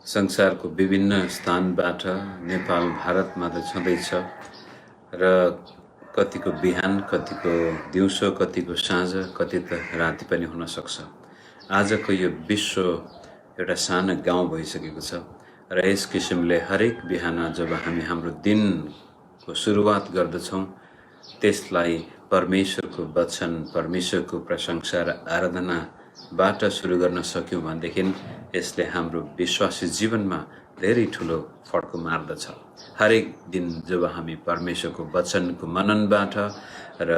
संसारको विभिन्न स्थानबाट नेपाल भारतमा त छँदैछ र कतिको बिहान, कतिको दिउँसो, कतिको साँझ, कति त राति पनि हुन सक्छ। आजको यो विश्व एउटा सानो गाउँ भइसकेको छ र यस किसिमले हरेक बिहान जब हामी हाम्रो दिनको सुरुवात गर्दछौँ त्यसलाई परमेश्वरको वचन, परमेश्वरको प्रशंसा र आराधनाबाट सुरु गर्न सक्यौँ भनेदेखि यसले हाम्रो विश्वासी जीवनमा धेरै ठुलो फड्को मार्दछ। हरेक दिन जब हामी परमेश्वरको वचनको मननबाट र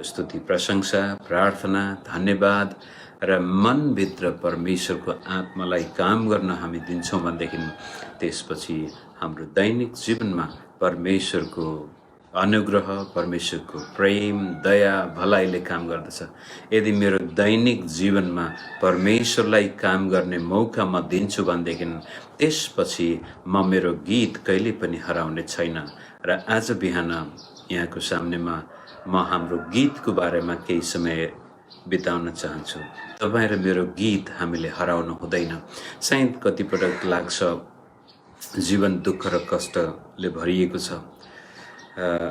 स्तुति, प्रशंसा, प्रार्थना, धन्यवाद र मनभित्र परमेश्वरको आत्मालाई काम गर्न हामी दिन्छौँ भनेदेखि त्यसपछि हाम्रो दैनिक जीवनमा परमेश्वरको अनुग्रह, परमेश्वरको प्रेम, दया, भलाइले काम गर्दछ। यदि मेरो दैनिक जीवनमा परमेश्वरलाई काम गर्ने मौका म दिन्छु भनेदेखि त्यसपछि म मेरो गीत कहिले पनि हराउने छैन। र आज बिहान यहाँको सामनेमा म हाम्रो गीतको बारेमा केही समय बिताउन चाहन्छु। तपाईँ र मेरो गीत हामीले हराउनु हुँदैन। सायद कतिपटक लाग्छ जीवन दुःख र कष्टले भरिएको छ,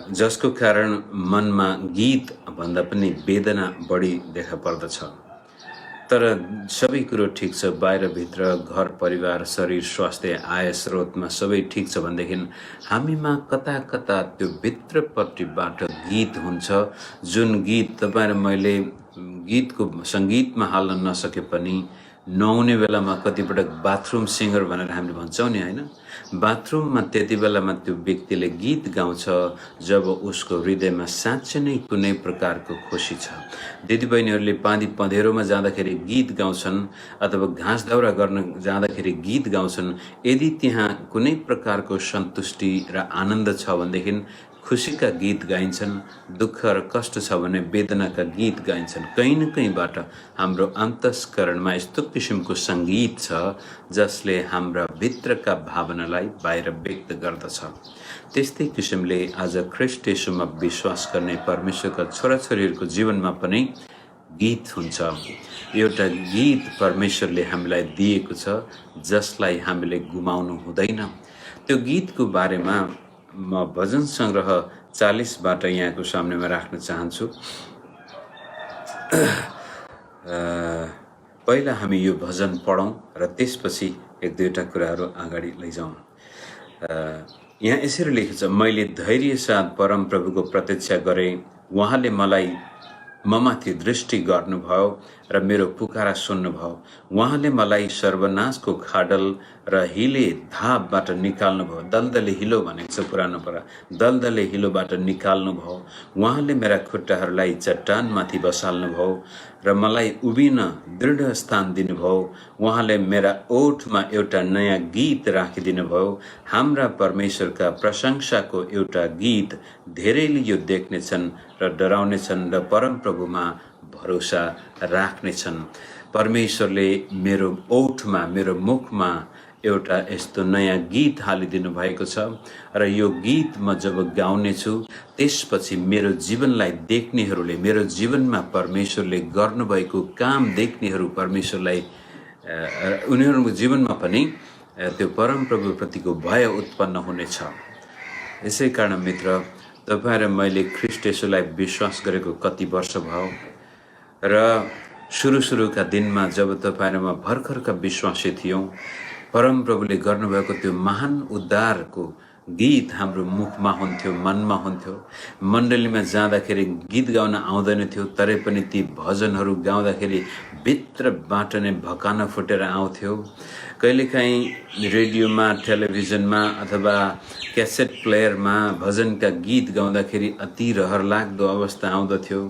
जसको कारण मनमा गीत भन्दा पनि वेदना बढी देखा पर्दछ। तर सबै कुरो ठिक छ, बाहिरभित्र घर परिवार शरीर स्वास्थ्य आय स्रोतमा सबै ठिक छ भनेदेखि हामीमा कता कता त्यो भित्रपट्टिबाट गीत हुन्छ, जुन गीत तपाईँ र मैले गीतको सङ्गीतमा हाल्न नसके पनि नुहाउने बेलामा कतिपटक बाथरुम सिङ्गर भनेर हामीले भन्छौँ नि, होइन? बाथरुममा त्यति बेलामा त्यो व्यक्तिले गीत गाउँछ जब उसको हृदयमा साँच्चै नै कुनै प्रकारको खुसी छ। दिदीबहिनीहरूले पानी पँधेरोमा जाँदाखेरि गीत गाउँछन् अथवा घाँस दाउरा गर्न जाँदाखेरि गीत गाउँछन्। यदि त्यहाँ कुनै प्रकारको सन्तुष्टि र आनन्द छ भनेदेखि खुसीका गीत गाइन्छन्, दुःख र कष्ट छ भने वेदनाका गीत गाइन्छन्। कहीँ न कहीँबाट हाम्रो अन्तस्करणमा यस्तो किसिमको सङ्गीत छ जसले हाम्रा भित्रका भावनालाई बाहिर व्यक्त गर्दछ। त्यस्तै किसिमले आज ख्रीष्ट येशूमा विश्वास गर्ने परमेश्वरका छोराछोरीहरूको जीवनमा पनि गीत हुन्छ। एउटा गीत परमेश्वरले हामीलाई दिएको छ जसलाई हामीले गुमाउनु हुँदैन। त्यो गीतको बारेमा म भजन सङ्ग्रह 40बाट यहाँको सामनेमा राख्न चाहन्छु। पहिला हामी यो भजन पढौँ र त्यसपछि एक दुईवटा कुराहरू अगाडि लैजाउँ। यहाँ यसरी लेखेको छ, मैले धैर्य साथ परमप्रभुको प्रतीक्षा गरेँ, उहाँले मलाई ममाथि दृष्टि गर्नुभयो र मेरो पुकारा सुन्नुभयो। उहाँले मलाई सर्वनाशको खाडल र हिले धापबाट निकाल्नुभयो। दलदले हिलो भनेको छ पुरानो परा, दलदले हिलोबाट निकाल्नुभयो। उहाँले मेरा खुट्टाहरूलाई चट्टानमाथि बसाल्नुभयो र मलाई उभिन दृढ स्थान दिनुभयो। उहाँले मेरा ओठमा एउटा नयाँ गीत राखिदिनु भयो। हाम्रा परमेश्वरका प्रशंसाको एउटा गीत धेरैले यो देख्नेछन् र डराउनेछन् र परमप्रभुमा भरोसा राख्नेछन्। परमेश्वरले मेरो ओठमा, मेरो मुखमा एउटा यस्तो नयाँ गीत हालिदिनु भएको छ र यो गीत म जब गाउनेछु त्यसपछि मेरो जीवनलाई देख्नेहरूले, मेरो जीवनमा परमेश्वरले गर्नुभएको काम देख्नेहरू परमेश्वरलाई उनीहरूको जीवनमा पनि त्यो परमप्रभुप्रतिको भय उत्पन्न हुनेछ। यसै कारण मित्र, तपाईँ र मैले ख्रीष्ट येशूलाई विश्वास गरेको कति वर्ष भयो र सुरुका दिनमा जब तपाईँ र म भर्खरका विश्वासी थियौँ, परमप्रभुले गर्नुभएको त्यो महान उद्धारको गीत हाम्रो मुखमा हुन्थ्यो, मनमा हुन्थ्यो। मण्डलीमा जाँदाखेरि गीत गाउन आउँदैन थियो, तरै पनि ती भजनहरू गाउँदाखेरि भित्रबाट नै भकाना फुटेर आउँथ्यो। कहिलेकाहीँ रेडियोमा, टेलिभिजनमा अथवा क्यासेट प्लेयरमा भजनका गीत गाउँदाखेरि अति रहरलाग्दो अवस्था आउँदथ्यो।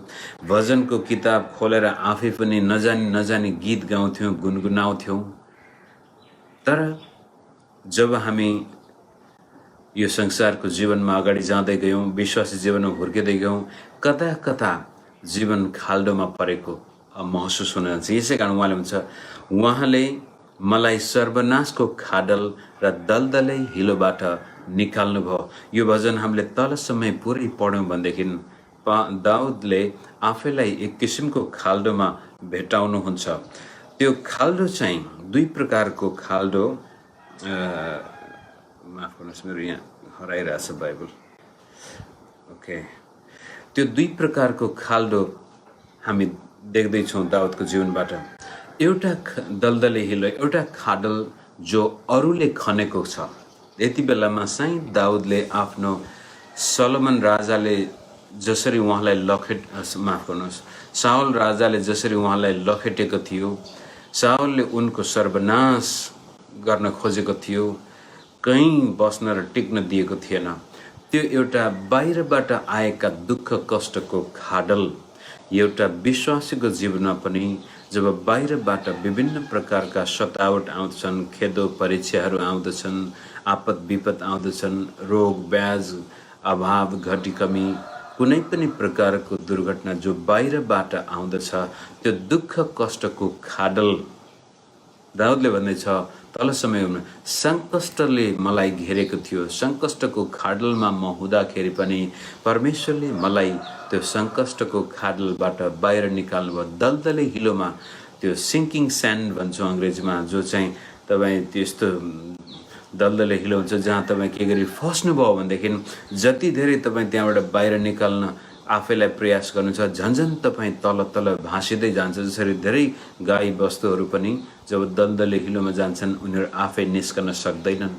भजनको किताब खोलेर आफै पनि नजानी गीत गाउँथ्यौँ, गुनगुनाउँथ्यौँ। तर जब हामी यो संसारको जीवनमा अगाडि जाँदै गयौँ, विश्वासी जीवनमा हुर्किँदै गयौँ, कता कता जीवन खाल्डोमा परेको महसुस हुन जान्छ। यसै कारण उहाँले भन्छ, उहाँले मलाई सर्वनाशको खाडल र दलदलै हिलोबाट निकाल्नुभयो। यो भजन हामीले तलसम्म पुरै पढ्यौँ भनेदेखि दाउदले आफैलाई एक किसिमको खाल्डोमा भेटाउनुहुन्छ। त्यो खाल्डो चाहिँ दुई प्रकारको खाल्डो माफ गर्नुहोस्, मेरो यहाँ हराइरहेछ बाइबल। ओके, त्यो दुई प्रकारको खाल्डो हामी देख्दैछौँ दाउदको जीवनबाट। एउटा दलदले हिलो, एउटा खाडल जो अरूले खनेको छ। यति बेलामा चाहिँ दाउदले आफ्नो सलोमन राजाले जसरी उहाँलाई माफ गर्नुहोस्, साउल राजाले जसरी उहाँलाई लखेटेको थियो, साउलले उनको सर्वनाश गर्न खोजेको थियो, कहीँ बस्न र टिक्न दिएको थिएन। त्यो एउटा बाहिरबाट आएका दुःख कष्टको खाडल एउटा विश्वासीको जीवनमा पनि जब बाहिरबाट विभिन्न प्रकारका सतावट आउँदछन्, खेदो परीक्षाहरू आउँदछन्, आपद विपद आउँदछन्, रोग ब्याज अभाव घटी कमी कुनै पनि प्रकारको दुर्घटना जो बाहिरबाट आउँदछ, त्यो दुःख कष्टको खाडल दाउदले भन्दैछ तल समयमा सङ्कष्टले मलाई घेरेको थियो। सङ्कष्टको खाडलमा म हुँदाखेरि पनि परमेश्वरले मलाई त्यो सङ्कष्टको खाडलबाट बाहिर निकाल्नुभयो। दलदले हिलोमा त्यो सिङ्किङ स्यान्ड भन्छौँ अङ्ग्रेजीमा, जो चाहिँ तपाईँ त्यस्तो दलदले हिलो हुन्छ जहाँ तपाईँ के गरी फस्नुभयो भनेदेखि जति धेरै तपाईँ त्यहाँबाट बाहिर निकाल्न आफैलाई प्रयास गर्नुहुन्छ, झन्झन तपाईँ तल तल भाँसिँदै जान्छ। जसरी धेरै गाई बस्तुहरू पनि जब दलदले हिलोमा जान्छन् उनीहरू आफै निस्कन सक्दैनन्,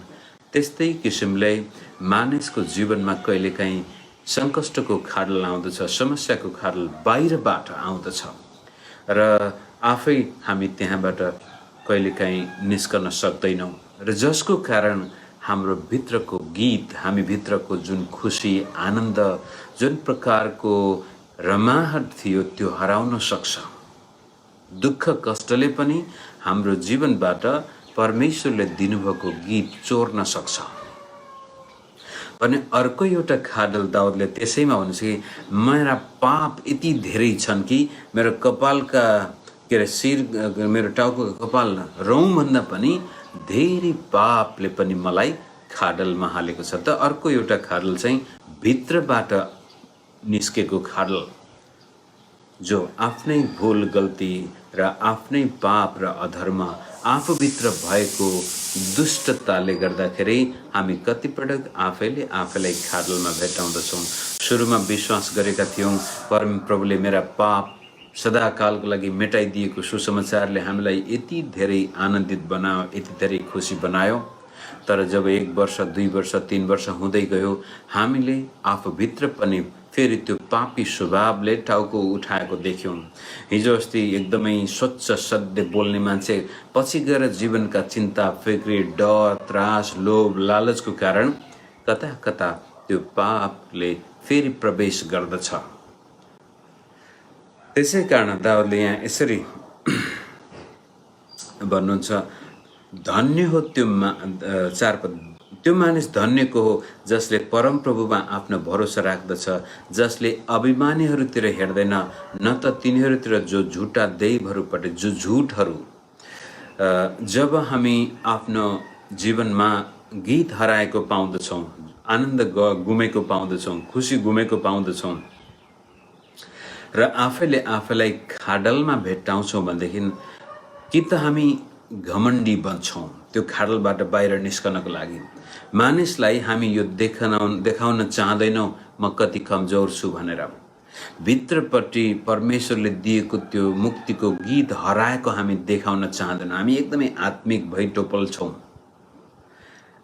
त्यस्तै किसिमले मानिसको जीवनमा कहिलेकाहीँ सङ्कष्टको खाडल आउँदछ, समस्याको खाडल बाहिरबाट आउँदछ र आफै हामी त्यहाँबाट कहिलेकाहीँ निस्कन सक्दैनौँ, र जसको कारण हाम्रो भित्रको गीत, हामी भित्रको जुन खुसी आनन्द, जुन प्रकारको रमाहट थियो त्यो हराउन सक्छ। दुःख कष्टले पनि हाम्रो जीवनबाट परमेश्वरले दिनुभएको गीत चोर्न सक्छ। भने अर्को एउटा खाडल दाउदले त्यसैमा भन्छ कि मेरा पाप यति धेरै छन् कि मेरो कपालका के अरे शिर, मेरो टाउको कपाल रौँभन्दा पनि धेरै पापले पनि मलाई खाडलमा हालेको छ। त अर्को एउटा खाडल चाहिँ भित्रबाट निस्केको खाडल, जो आफ्नै भुल गल्ती र आफ्नै पाप र अधर्म आफूभित्र भएको दुष्टताले गर्दाखेरि हामी कतिपटक आफैले आफैलाई खाडलमा भेटाउँदछौँ। सुरुमा विश्वास गरेका थियौँ परमप्रभुले मेरा पाप सदाकालको लागि मेटाइदिएको सुसमाचारले हामीलाई यति धेरै आनन्दित बनायो, यति धेरै खुसी बनायो। तर जब 1 वर्ष 2 वर्ष 3 वर्ष हुँदै गयो, हामीले आफूभित्र पनि फेरि त्यो पापी स्वभावले टाउको उठाएको देख्यौँ। हिजो अस्ति एकदमै स्वच्छ सध्य बोल्ने मान्छे पछि गएर जीवनका चिन्ता फिक्री, डर, त्रास, लोभ, लालचको कारण कता कता त्यो पापले फेरि प्रवेश गर्दछ। त्यसै कारण दाउदले यहाँ यसरी भन्नुहुन्छ, धन्य हो त्यो 4 पद, त्यो मानिस धन्यको हो जसले परमप्रभुमा आफ्नो भरोसा राख्दछ, जसले अभिमानीहरूतिर हेर्दैन, न त तिनीहरूतिर जो झुटा दैवहरूपट्टि, जो झुटहरू। जब हामी आफ्नो जीवनमा गीत हराएको पाउँदछौँ, आनन्द गुमेको पाउँदछौँ, खुसी गुमेको पाउँदछौँ र आफैले आफैलाई खाडलमा भेट्टाउँछौँ भनेदेखि कि त हामी घमण्डी बन्छौँ त्यो खाडलबाट बाहिर निस्कनको लागि। मानिसलाई हामी यो देखाउन चाहँदैनौँ म कति कमजोर छु भनेर। भित्रपट्टि परमेश्वरले दिएको त्यो मुक्तिको गीत हराएको हामी देखाउन चाहँदैनौँ। हामी एकदमै आत्मिक भइटोपल छौँ,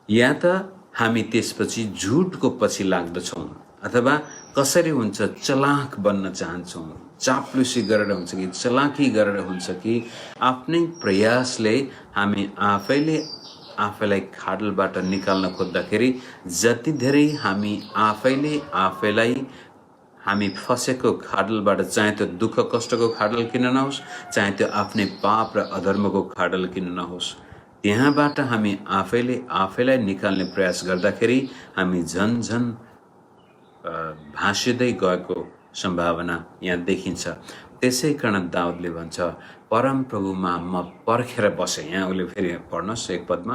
या त हामी त्यसपछि झुटको पछि लाग्दछौँ, अथवा कसरी हुन्छ चलाख बन्न चाहन्छौँ। चाप्लुसी गरेर हुन्छ कि चलाखी गरेर हुन्छ कि आफ्नै प्रयासले हामी आफैले आफैलाई खाडलबाट निकाल्न खोज्दाखेरि जति धेरै हामी आफैले आफैलाई हामी फसेको खाडलबाट, चाहे त्यो दुःख कष्टको खाडल किन नहोस्, चाहे त्यो आफ्नै पाप र अधर्मको खाडल किन नहोस्, त्यहाँबाट हामी आफैले आफैलाई निकाल्ने प्रयास गर्दाखेरि हामी झन भाँसिँदै गएको सम्भावना यहाँ देखिन्छ। त्यसै कारण दाउदले भन्छ परमप्रभुमा म पर्खेर बसेँ। यहाँ उसले फेरि पढ्नुहोस् 1 पदमा,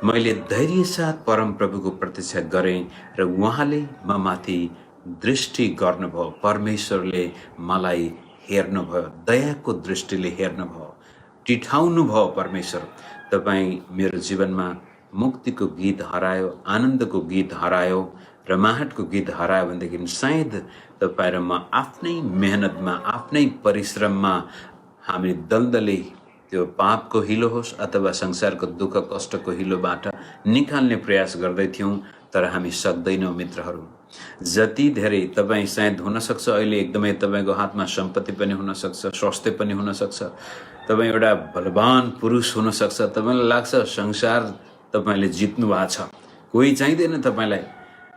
मैले धैर्य साथ परमप्रभुको प्रतीक्षा गरेँ र उहाँले म माथि दृष्टि गर्नुभयो। परमेश्वरले मलाई हेर्नुभयो, दयाको दृष्टिले हेर्नुभयो, टिठाउनु भयो। परमेश्वर तपाईँ मेरो जीवनमा मुक्तिको गीत हरायो, आनन्दको गीत हरायो, रमाहटको गीत हरायो भनेदेखि सायद तपाईँ र म आफ्नै मेहनतमा, आफ्नै परिश्रममा हामी दलदलै त्यो पापको हिलो होस् अथवा संसारको दुःख कष्टको हिलोबाट निकाल्ने प्रयास गर्दैथ्यौँ, तर हामी सक्दैनौँ मित्रहरू। जति धेरै तपाईँ सायद हुनसक्छ अहिले एकदमै तपाईँको हातमा सम्पत्ति पनि हुनसक्छ, स्वास्थ्य पनि हुनसक्छ, तपाईँ एउटा बलवान पुरुष हुनसक्छ, तपाईँलाई लाग्छ संसार तपाईँले जित्नु भएको छ, कोही चाहिँदैन तपाईँलाई।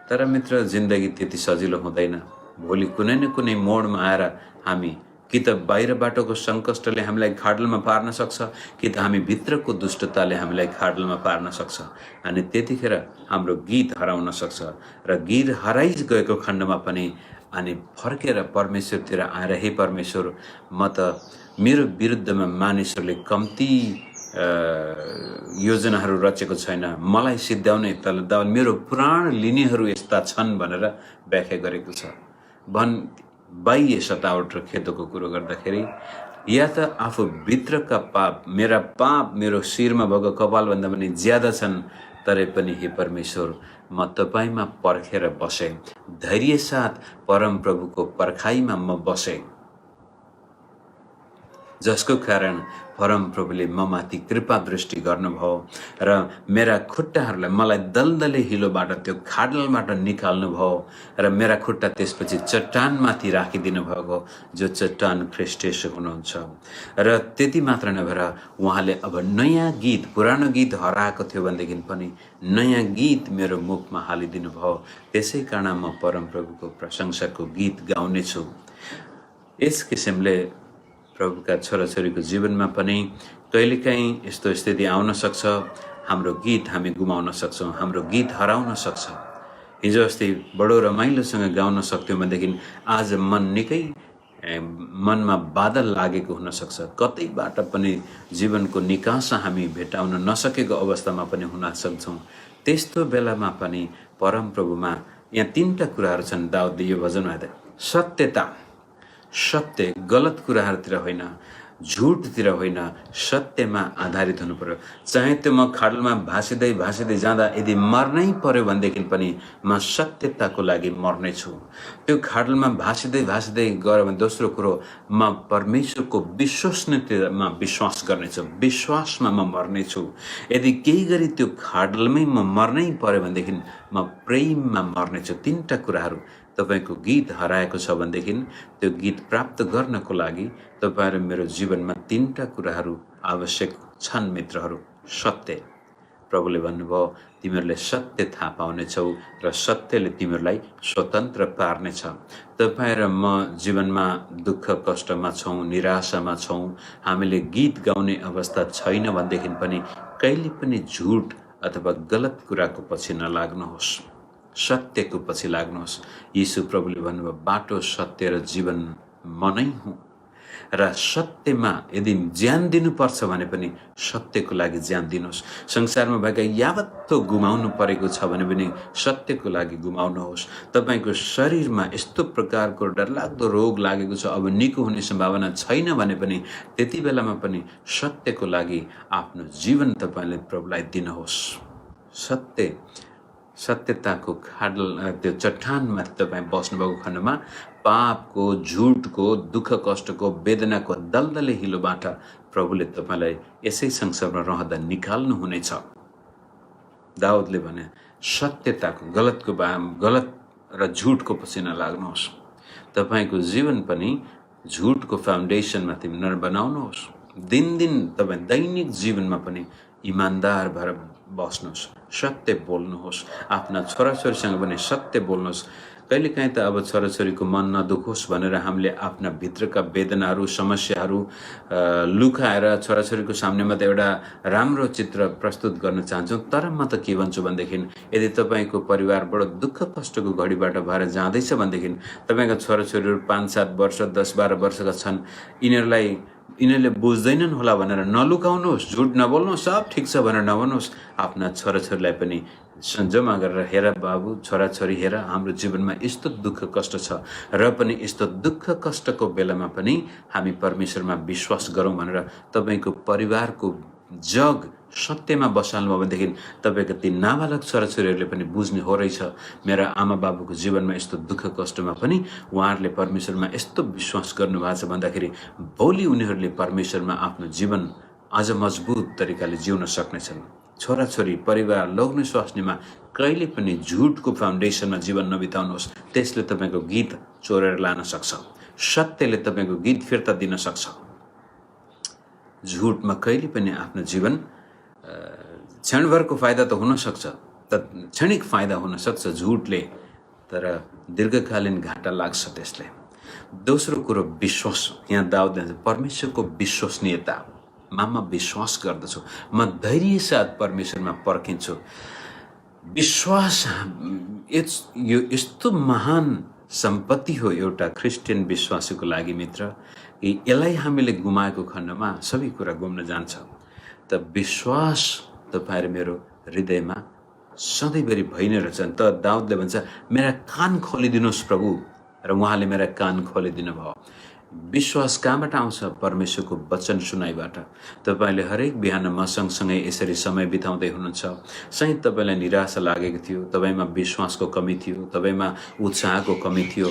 तर मित्र जिन्दगी त्यति सजिलो हुँदैन। भोलि कुनै न कुनै मोडमा आएर हामी कि त बाहिरबाटको सङ्कष्टले हामीलाई खाडलमा पार्न सक्छ, कि त हामी भित्रको दुष्टताले हामीलाई खाडलमा पार्न सक्छ। अनि त्यतिखेर हाम्रो गीत हराउन सक्छ र गीत हराइ गएको खण्डमा पनि अनि फर्केर परमेश्वरतिर आएर हे परमेश्वर, म त मेरो विरुद्धमा मानिसहरूले कम्ती योजनाहरू रचेको छैन, मलाई सिद्ध्याउने तर मेरो प्राण लिनेहरू यस्ता छन् भनेर व्याख्या गरेको छ। बाह्य सतावट र खेदोको कुरो गर्दाखेरि या त आफू भित्रका पाप, मेरा पाप मेरो शिरमा भएको कपालभन्दा पनि ज्यादा छन्, तरै पनि हे परमेश्वर म तपाईँमा पर्खेर बसेँ, धैर्य साथ परमप्रभुको पर्खाइमा म बसेँ, जसको कारण परमप्रभुले म माथि कृपा दृष्टि गर्नुभयो र मेरा खुट्टाहरूलाई मलाई दलदले हिलोबाट त्यो खाडलबाट निकाल्नुभयो र मेरा खुट्टा त्यसपछि चट्टानमाथि राखिदिनु भएको, जो चट्टान ख्रीष्ट येशू हुनुहुन्छ। र त्यति मात्र नभएर उहाँले अब नयाँ गीत, पुरानो गीत हराएको थियो भनेदेखि पनि नयाँ गीत मेरो मुखमा हालिदिनु भयो। त्यसै कारण म परमप्रभुको प्रशंसाको गीत गाउनेछु। यस किसिमले प्रभुका छोराछोरीको जीवनमा पनि कहिलेकाहीँ यस्तो स्थिति आउन सक्छ, हाम्रो गीत हामी गुमाउन सक्छौँ, हाम्रो गीत हराउन सक्छ। हिजो अस्ति बडो रमाइलोसँग गाउन सक्थ्यौँ भनेदेखि आज मन निकै मनमा बादल लागेको हुनसक्छ, कतैबाट पनि जीवनको निकासा हामी भेटाउन नसकेको अवस्थामा पनि हुन सक्छौँ। त्यस्तो बेलामा पनि परमप्रभुमा यहाँ तीनटा कुराहरू छन् दाउदले यो भजनमा। सत्यता, सत्य, गलत कुराहरूतिर होइन, झुटतिर होइन, सत्यमा आधारित हुनु पर्यो। चाहे त्यो म खाडलमा भासिँदै भासिँदै जाँदा यदि मर्नै पर्यो भनेदेखि पनि म सत्यताको लागि मर्नेछु। त्यो खाडलमा भासिँदै भासिँदै गयो भने दोस्रो कुरो, म परमेश्वरको विश्वसनीयतामा विश्वास गर्नेछु, विश्वासमा म मर्नेछु। यदि केही गरी त्यो खाडलमै म मर्नै पर्यो भनेदेखि म प्रेममा मर्नेछु। तीनटा कुराहरू तपाईको गीत हराएको छ भनेदेखि त्यो गीत प्राप्त गर्नको लागि तपाईँ र मेरो जीवनमा तीनटा कुराहरू आवश्यक छन् मित्रहरू। सत्य, प्रभुले भन्नुभयो तिमीहरूले सत्य थाहा पाउनेछौ र सत्यले तिमीहरूलाई स्वतन्त्र पार्नेछ। तपाईँ र म जीवनमा दुःख कष्टमा छौँ, निराशामा छौँ, हामीले गीत गाउने अवस्था छैन भनेदेखि पनि कहिले पनि झुट अथवा गलत कुराको पछि नलाग्नुहोस्, सत्यको पछि लाग्नुहोस्। यीशु प्रभुले भन्नुभयो बाटो, सत्य र जीवन म नै हुँ र सत्यमा यदि ज्यान दिनुपर्छ भने पनि सत्यको लागि ज्यान दिनुहोस्। संसारमा भएका यावत्तो गुमाउनु परेको छ भने पनि सत्यको लागि गुमाउनुहोस्। तपाईँको शरीरमा यस्तो प्रकारको डरलाग्दो रोग लागेको छ, अब निको हुने सम्भावना छैन भने पनि त्यति बेलामा पनि सत्यको लागि आफ्नो जीवन तपाईँले प्रभुलाई दिनुहोस्। सत्यताको खाडल, त्यो चट्टानमाथि तपाईँ बस्नुभएको खण्डमा पापको, झुटको, दुःख कष्टको, वेदनाको दलदले हिलोबाट प्रभुले तपाईँलाई यसै संसारमा रहँदा निकाल्नु हुनेछ। दाउदले भने सत्यताको, गलत र झुटको पछि नलाग्नुहोस्। तपाईँको जीवन पनि झुटको फाउन्डेसनमाथि नबनाउनुहोस्। दिनदिन तपाईँ दैनिक जीवनमा पनि इमान्दार भएर बस्नुहोस्, सत्य बोल्नुहोस्। आफ्ना छोराछोरीसँग पनि सत्य बोल्नुहोस्। कहिलेकाहीँ त अब छोराछोरीको मन नदुखोस् भनेर हामीले आफ्ना भित्रका वेदनाहरू, समस्याहरू लुकाएर छोराछोरीको सामनेमा त एउटा राम्रो चित्र प्रस्तुत गर्न चाहन्छौँ। तर म त के भन्छु भनेदेखि यदि तपाईँको परिवार बडो दुःख कष्टको घडीबाट भएर जाँदैछ भनेदेखि तपाईँका छोराछोरीहरू 5-7 वर्ष, 10-12 वर्षका छन्, यिनीहरूले बुझ्दैनन् होला भनेर नलुकाउनुहोस्, झुट नबोल्नुहोस्, सब ठिक छ भनेर नभन्नुहोस्। आफ्ना छोराछोरीलाई पनि जम्मा गरेर हेर बाबु, छोराछोरी हेर, हाम्रो जीवनमा यस्तो दुःख कष्ट छ र पनि यस्तो दुःख कष्टको बेलामा पनि हामी परमेश्वरमा विश्वास गरौँ भनेर तपाईँको परिवारको जग सत्यमा बसाल्नुभयो भनेदेखि तपाईँको ती नाबालक छोराछोरीहरूले पनि बुझ्ने हो रहेछ मेरा आमा बाबुको जीवनमा यस्तो दुःख कष्टमा पनि उहाँहरूले परमेश्वरमा यस्तो विश्वास गर्नुभएको छ भन्दाखेरि भोलि उनीहरूले परमेश्वरमा आफ्नो जीवन अझ मजबुत तरिकाले जिउन सक्नेछन्। छोराछोरी परिवार लोग्ने स्वास्नीमा कहिले पनि झुटको फाउन्डेसनमा जीवन नबिताउनुहोस्। त्यसले तपाईँको गीत चोरेर लान सक्छ। सत्यले तपाईँको गीत फिर्ता दिन सक्छ। झुटमा कहिले पनि आफ्नो जीवन क्षणभरको फाइदा त हुनसक्छ, क्षणिक फाइदा हुनसक्छ झुटले, तर दीर्घकालीन घाटा लाग्छ त्यसले। दोस्रो कुरो विश्वास। यहाँ दाउदले परमेश्वरको विश्वसनीयता, म विश्वास गर्दछु, म धैर्य साथ परमेश्वरमा पर्खिन्छु। विश्वास यो यस्तो महान सम्पत्ति हो एउटा क्रिस्चियन विश्वासीको लागि मित्र, कि यसलाई हामीले गुमाएको खण्डमा सबै कुरा गुम्न जान्छ। त विश्वास तपाईहरु मेरो हृदयमा सधैँभरि भइ नै रहन्छ। त दाउदले भन्छ मेरा कान खोलिदिनुहोस् प्रभु, र उहाँले मेरा कान खोलिदिनु भयो। विश्वास कहाँबाट आउँछ? परमेश्वरको वचन सुनाइबाट। तपाईले हरेक बिहान म सँगसँगै यसरी समय बिताउँदै हुनुहुन्छ, सायद तपाईलाई निराशा लागेको थियो, तपाईमा विश्वासको कमी थियो, तपाईमा उत्साहको कमी थियो।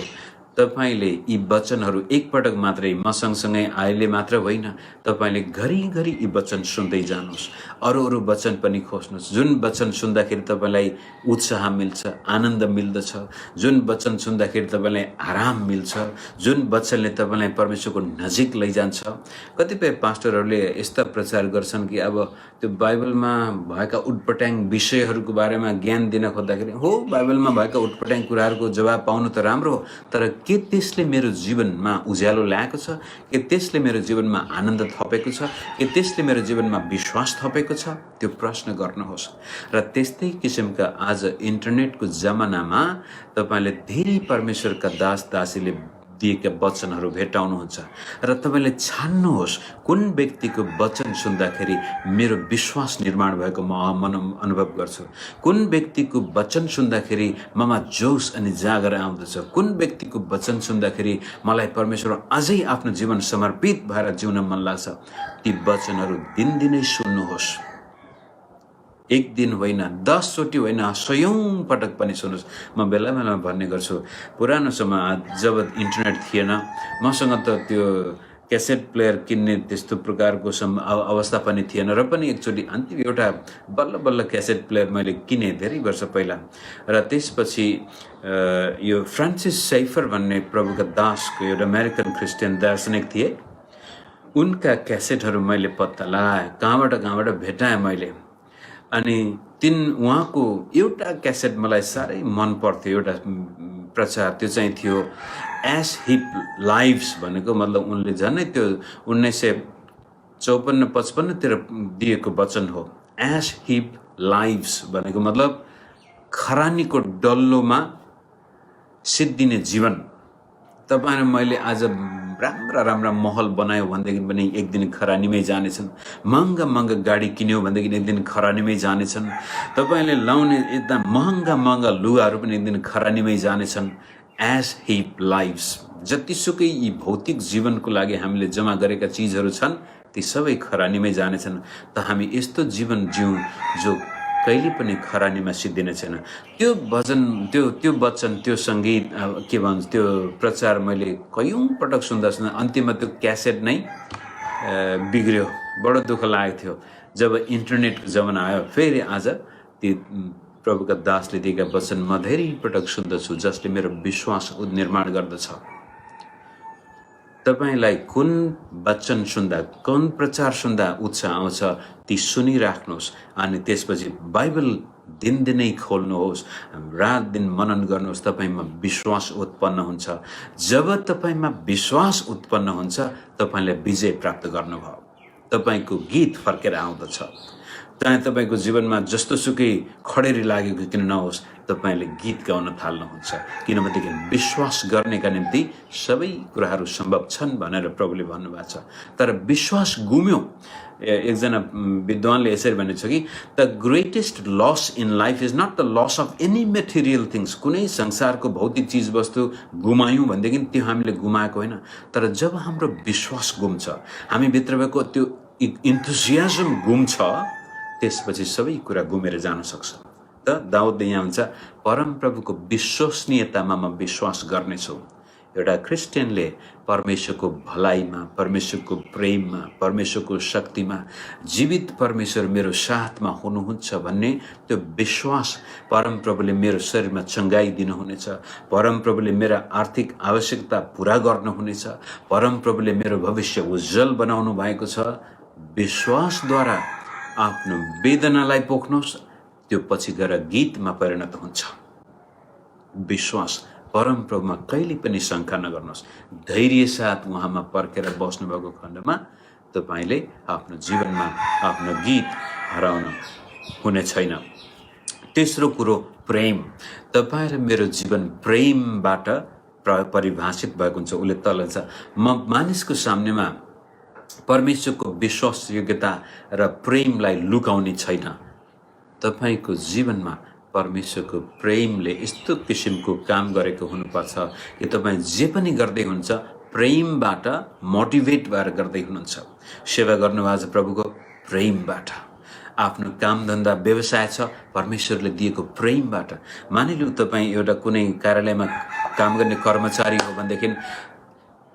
तपाईले यी वचनहरू एकपटक मात्रै म सँगसँगै अहिले मात्र होइन, तपाईले घरिघरि यी वचन सुन्दै जानुहोस्। अरू वचन पनि खोज्नुहोस्। जुन वचन सुन्दाखेरि तपाईलाई उत्साह मिल्छ, आनन्द मिल्दछ, जुन वचन सुन्दाखेरि तपाईलाई आराम मिल्छ, जुन वचनले तपाईलाई परमेश्वरको नजिक लैजान्छ। कतिपय पास्टरहरूले यस्ता प्रचार गर्छन् कि अब त्यो बाइबलमा भएका उटपटाङ विषयहरूको बारेमा ज्ञान दिन खोज्दाखेरि हो बाइबलमा भएका उटपटाङ कुराहरूको जवाब पाउनु त राम्रो हो, तर के त्यसले मेरो जीवनमा उज्यालो ल्याएको छ? के त्यसले मेरो जीवनमा आनन्द थपेको छ? के त्यसले मेरो जीवनमा विश्वास थपेको छ? त्यो प्रश्न गर्नुहोस्। र त्यस्तै किसिमका आज इन्टरनेटको जमानामा तपाईले धेरै परमेश्वरका दास दासीले दिएका वचनहरू भेटाउनुहुन्छ, र तपाईले छान्नुहोस् कुन व्यक्तिको वचन सुन्दाखेरि मेरो विश्वास निर्माण भएको म अनुभव गर्छु, कुन व्यक्तिको वचन सुन्दाखेरि ममा जोस अनि जागर आउँदछ, कुन व्यक्तिको वचन सुन्दाखेरि मलाई परमेश्वर अझै आफ्नो जीवन समर्पित भएर जिउन मन लाग्छ। ती वचनहरू दिनदिनै सुन्नुहोस्। एक दिन होइन, 10 चोटि होइन, 100औं पटक पनि सुन्नुहोस्। म बेला बेलामा भन्ने गर्छु, पुरानो समय जब इन्टरनेट थिएन, मसँग त त्यो क्यासेट प्लेयर किन्ने त्यस्तो प्रकारको अवस्था पनि थिएन, र पनि एकचोटि अन्तिम एउटा बल्ल बल्ल क्यासेट प्लेयर मैले किने धेरै वर्ष पहिला। र त्यसपछि यो फ्रान्सिस सेफर भन्ने प्रभुका दासको एउटा अमेरिकन क्रिस्चियन दार्शनिक थिए, उनका क्यासेटहरू मैले पत्ता लगाएँ, कहाँबाट भेटाएँ मैले। अनि उहाँको एउटा क्यासेट मलाई साह्रै मन पर्थ्यो, एउटा प्रचार, त्यो चाहिँ थियो एस हिप लाइव्स भनेको मतलब उनले झन्नै त्यो 1954-55 तिर दिएको वचन हो। एस हिप लाइव्स भनेको मतलब खरानीको डल्लोमा सिद्धिने जीवन। तपाईहरु मैले आज राम्रा महल बनायो भनेदेखि पनि एक दिन खरानीमै जानेछन्। महँगा गाडी किन्यो भनेदेखि एक दिन खरानीमै जानेछन्। तपाईले लाउने एकदम महँगा लुगाहरू पनि एक दिन खरानीमै जानेछन्। एज हिप लाइव्स, जतिसुकै यी भौतिक जीवनको लागि हामीले जम्मा गरेका चीजहरू छन् ती सबै खरानीमै जानेछन्। त हामी यस्तो जीवन जिउँ जो कहिले पनि खरानीमा सिद्धिने छैन। त्यो भजन, त्यो वचन, त्यो सङ्गीत के भन्छ, त्यो प्रचार मैले कयौं पटक सुन्दा अन्तिममा त्यो क्यासेट नै बिग्रियो। बडो दुःख लागेको थियो। जब इन्टरनेटको जमाना आयो, फेरि आज ती प्रभुका दासले दिएका वचन म धेरै पटक सुन्दछु, जसले मेरो विश्वास निर्माण गर्दछ। तपाईलाई कुन वचन सुन्दा, कुन प्रचार सुन्दा उत्साह आउँछ, ती सुनिराख्नुहोस्। अनि त्यसपछि बाइबल दिनदिनै खोल्नुहोस्, रात दिन मनन गर्नुहोस्। तपाईमा विश्वास उत्पन्न हुन्छ। जब तपाईमा विश्वास उत्पन्न हुन्छ, तपाईले विजय प्राप्त गर्नुभयो। तपाईको गीत फर्केर आउँदछ। तपाईको जीवनमा जस्तोसुकै खडेरी लागेको किन नहोस्, तपाईले गीत गाउन थाल्नुहुन्छ। किनभने विश्वास गर्नेका निम्ति सबै कुराहरू सम्भव छन् भनेर प्रभुले भन्नुभएको छ। तर विश्वास गुम्यो। एकजना विद्वानले यसरी भनेको छ कि the greatest loss in life is not the loss of any material things. कुनै संसारको भौतिक चिज वस्तु गुमायौँ भनेदेखि त्यो हामीले गुमाएको होइन, तर जब हाम्रो विश्वास गुम्छ, हामी भित्र भएको त्यो इन्थुजियाजम गुम्छ, त्यसपछि सबै कुरा गुमेर जान सक्छ। त दाउदले यहाँ हुन्छ परमप्रभुको विश्वसनीयतामा म विश्वास गर्नेछु। एउटा क्रिस्चियनले परमेश्वरको भलाइमा, परमेश्वरको प्रेममा, परमेश्वरको शक्तिमा, जीवित परमेश्वर मेरो साथमा हुनुहुन्छ भन्ने त्यो विश्वास, परमप्रभुले मेरो शरीरमा चङ्गाई दिनुहुनेछ, परमप्रभुले मेरा आर्थिक आवश्यकता पुरा गर्नुहुनेछ, परमप्रभुले मेरो भविष्य उज्जवल बनाउनु भएको छ, विश्वासद्वारा आफ्नो वेदनालाई पोख्नुहोस्, त्यो पछि गएर गीतमा परिणत हुन्छ। विश्वास परमप्रभुमा कहिले पनि शङ्का नगर्नुहोस्। धैर्य साथ उहाँमा पर्खेर बस्नुभएको खण्डमा तपाईँले आफ्नो जीवनमा आफ्नो गीत हराउन हुने छैन। तेस्रो कुरो प्रेम। तपाईँ र मेरो जीवन प्रेमबाट परिभाषित भएको हुन्छ। उसले तल छ म मानिसको सामनेमा परमेश्वरको विश्वासयोग्यता र प्रेमलाई लुकाउने छैन। तपाईको जीवनमा परमेश्वरको प्रेमले यस्तो किसिमको काम गरेको हुनुपर्छ कि तपाईँ जे पनि गर्दै हुनुहुन्छ प्रेमबाट मोटिभेट भएर गर्दै हुनुहुन्छ। सेवा गर्नुभएको छ प्रभुको प्रेमबाट। आफ्नो कामधन्दा व्यवसाय छ परमेश्वरले दिएको प्रेमबाट। मानिलिउँ तपाईँ एउटा कुनै कार्यालयमा काम गर्ने कर्मचारी हो भनेदेखि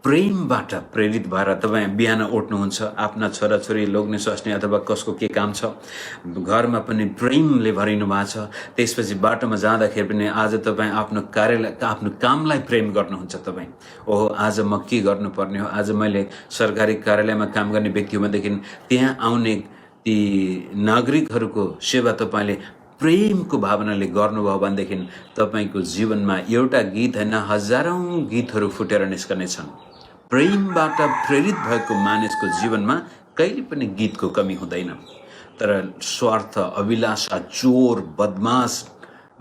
प्रेमबाट प्रेरित भएर तपाईँ बिहान उठ्नुहुन्छ, आफ्ना छोराछोरी लोग्ने स्वास्नी अथवा कसको के काम छ घरमा पनि प्रेमले भरिनु भएको छ। त्यसपछि बाटोमा जाँदाखेरि पनि आज तपाईँ आफ्नो कार्यालय आफ्नो कामलाई प्रेम गर्नुहुन्छ। तपाईँ ओहो आज म के गर्नुपर्ने हो, आज मैले सरकारी कार्यालयमा काम गर्ने व्यक्ति हो भनेदेखि त्यहाँ आउने ती नागरिकहरूको सेवा तपाईँले प्रेमको भावनाले गर्नुभयो भनेदेखि तपाईँको जीवनमा एउटा गीत होइन हजारौं गीतहरू फुटेर निस्कनेछन्। प्रेमबाट प्रेरित भएको मानिसको जीवनमा कहिले पनि गीतको कमी हुँदैन। तर स्वार्थ, अभिलाषा, चोर, बदमाश,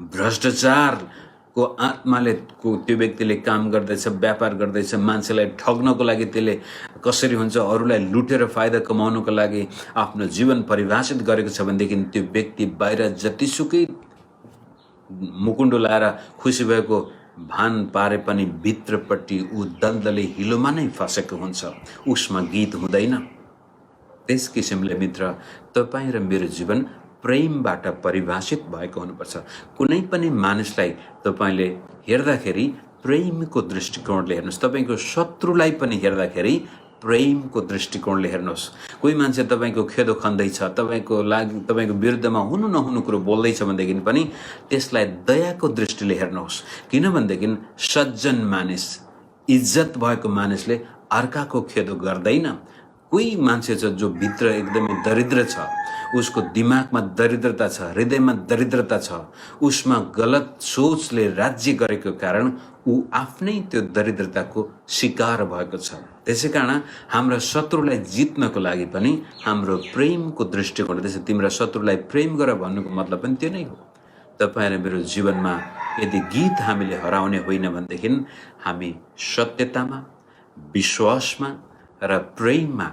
भ्रष्टाचारको आत्माले त्यो व्यक्तिले काम गर्दैछ, व्यापार गर्दैछ, मान्छेलाई ठग्नको लागि त्यसले कसरी हुन्छ अरूलाई लुटेर फाइदा कमाउनको लागि आफ्नो जीवन परिभाषित गरेको छ भनेदेखि त्यो व्यक्ति बाहिर जतिसुकै मुकुण्डो लाएर खुसी भएको भान पारे पनि भित्रपट्टि ऊ दलदले हिलोमा नै फसेको हुन्छ, उसमा गीत हुँदैन। त्यस किसिमले मित्र तपाईँ र मेरो जीवन प्रेमबाट परिभाषित भएको हुनुपर्छ। कुनै पनि मानिसलाई तपाईँले हेर्दाखेरि प्रेमको दृष्टिकोणले हेर्नुहोस्। तपाईँको शत्रुलाई पनि हेर्दाखेरि प्रेमको दृष्टिकोणले हेर्नुहोस्। कोही मान्छे तपाईँको खेदो खन्दैछ, तपाईँको विरुद्धमा हुनु नहुनु कुरो बोल्दैछ भनेदेखि पनि त्यसलाई दयाको दृष्टिले हेर्नुहोस्। किनभनेदेखि सज्जन मानिस, इज्जत भएको मानिसले अर्काको खेदो गर्दैन। कोही मान्छे छ जो भित्र एकदमै दरिद्र छ, उसको दिमागमा दरिद्रता छ, हृदयमा दरिद्रता छ, उसमा गलत सोचले राज्य गरेको कारण ऊ आफ्नै त्यो दरिद्रताको शिकार भएको छ। त्यसै कारण हाम्रा शत्रुलाई जित्नको लागि पनि हाम्रो प्रेमको दृष्टिकोण त्यसै तिम्रा शत्रुलाई प्रेम गर भन्नुको मतलब पनि त्यो नै हो। तपाईँ र मेरो जीवनमा यदि गीत हामीले हराउने होइन भनेदेखि हामी सत्यतामा, विश्वासमा र प्रेममा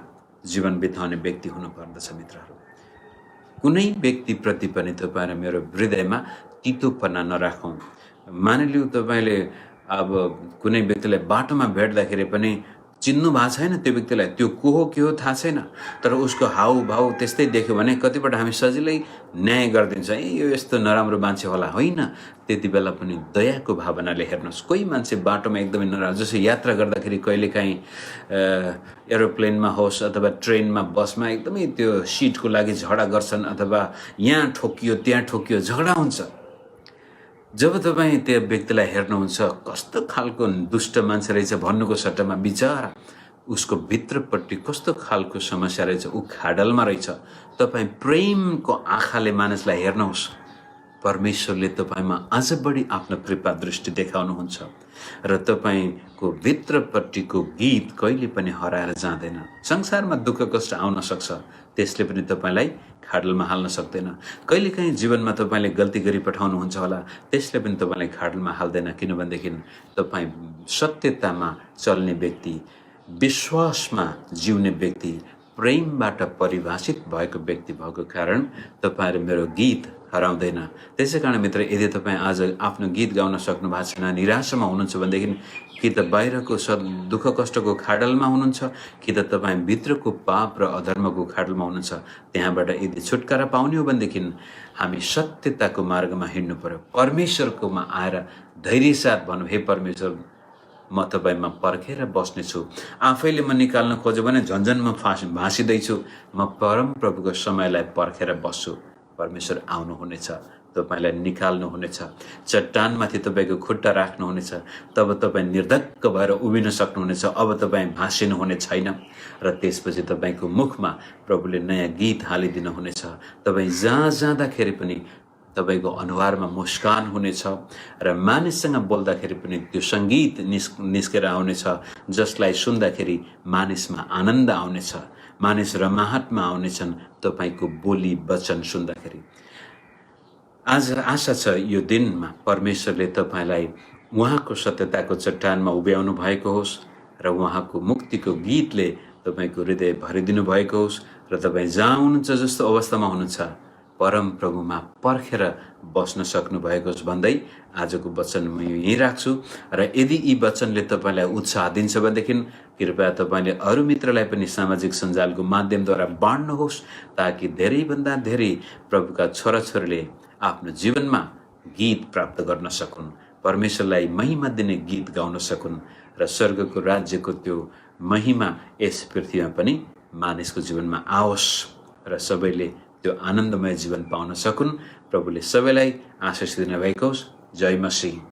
जीवन बिताउने व्यक्ति हुनुपर्दछ। मित्रहरू, कुनै व्यक्तिप्रति पनि तपाईँ र मेरो हृदयमा तितोपना नराखौँ। मानिलिउँ तपाईँले अब कुनै व्यक्तिलाई बाटोमा भेट्दाखेरि पनि चिन्नु भएको छैन, त्यो व्यक्तिलाई त्यो को हो के हो थाहा छैन, तर उसको हाउभाउ त्यस्तै देख्यो भने कतिपल्ट हामी सजिलै न्याय गरिदिन्छ, यो यस्तो नराम्रो मान्छे होला। होइन, त्यति बेला पनि दयाको भावनाले हेर्नुहोस्। कोही मान्छे बाटोमा एकदमै नराम्रो, जस्तो यात्रा गर्दाखेरि कहिलेकाहीँ एरोप्लेनमा होस् अथवा ट्रेनमा बसमा एकदमै त्यो सिटको लागि झगडा गर्छन् अथवा यहाँ ठोकियो त्यहाँ ठोकियो झगडा हुन्छ। जब तपाईँ त्यो व्यक्तिलाई हेर्नुहुन्छ कस्तो खालको दुष्ट मान्छे रहेछ भन्नुको सट्टामा बिचरा उसको भित्रपट्टि कस्तो खालको समस्या रहेछ, ऊ खाडलमा रहेछ, तपाईँ प्रेमको आँखाले मानिसलाई हेर्नुहोस्। परमेश्वरले तपाईँमा अझ बढी आफ्नो कृपा दृष्टि देखाउनुहुन्छ र तपाईँको भित्रपट्टिको गीत कहिले पनि हराएर जाँदैन। संसारमा दुःख कष्ट आउन सक्छ, त्यसले पनि तपाईँलाई खाडलमा हाल्न सक्दैन। कहिलेकाहीँ जीवनमा तपाईँले गल्ती गरी पठाउनुहुन्छ होला, त्यसले पनि तपाईँलाई खाडलमा हाल्दैन। किनभनेदेखि तपाईँ सत्यतामा चल्ने व्यक्ति, विश्वासमा जिउने व्यक्ति, प्रेमबाट परिभाषित भएको व्यक्ति भएको कारण तपाईँ र मेरो गीत हराउँदैन। त्यसै कारण मित्र, यदि तपाईँ आज आफ्नो गीत गाउन सक्नु भएको छैन, निराशामा हुनुहुन्छ भनेदेखि कि त बाहिरको दुःख कष्टको खाडलमा हुनुहुन्छ, कि त तपाईँ भित्रको पाप र अधर्मको खाडलमा हुनुहुन्छ। त्यहाँबाट यदि छुटकारा पाउने हो भनेदेखि हामी सत्यताको मार्गमा हिँड्नु पर्यो। परमेश्वरकोमा आएर धैर्य साथ भनौँ, हे परमेश्वर, म तपाईँमा पर्खेर बस्नेछु। आफैले म निकाल्न खोज्यो भने झन्झन म भाँसिँदैछु। म परम प्रभुको समयलाई पर्खेर बस्छु। परमेश्वर आउनुहुनेछ, तपाईँलाई निकाल्नुहुनेछ। चट्टानमाथि तपाईँको खुट्टा राख्नुहुनेछ। तब तपाईँ निर्धक्क भएर उभिन सक्नुहुनेछ। अब तपाईँ भाँसिनुहुने छैन र त्यसपछि तपाईँको मुखमा प्रभुले नयाँ गीत हालिदिनुहुनेछ। तपाईँ जहाँ जाँदाखेरि पनि तपाईँको अनुहारमा मुस्कान हुनेछ र मानिससँग बोल्दाखेरि पनि त्यो सङ्गीत निस्केर आउनेछ, जसलाई सुन्दाखेरि मानिसमा आनन्द आउनेछ। मानिस रमाहटमा आउनेछन् तपाईँको बोली वचन सुन्दाखेरि। आज आशा छ यो दिनमा परमेश्वरले तपाईँलाई उहाँको सत्यताको चट्टानमा उभ्याउनु भएको होस् र उहाँको मुक्तिको गीतले तपाईँको हृदय भरिदिनु भएको होस् र तपाईँ जहाँ हुनुहुन्छ, जस्तो अवस्थामा हुनुहुन्छ, परम प्रभुमा पर्खेर बस्न सक्नु भएको होस् भन्दै आजको वचन म यहीँ राख्छु। र यदि यी वचनले तपाईँलाई उत्साह दिन्छ भनेदेखि कृपया तपाईँले अरू मित्रलाई पनि सामाजिक सञ्जालको माध्यमद्वारा बाँड्नुहोस्, ताकि धेरैभन्दा धेरै प्रभुका छोराछोरीले आफ्नो जीवनमा गीत प्राप्त गर्न सकुन्, परमेश्वरलाई महिमा दिने गीत गाउन सकुन् र स्वर्गको राज्यको त्यो महिमा यस पृथ्वीमा पनि मानिसको जीवनमा आओस् र सबैले त्यो आनन्दमय जीवन पाउन सकुन्। प्रभुले सबैलाई आशिष दिनुभएको होस्। जय मसीह।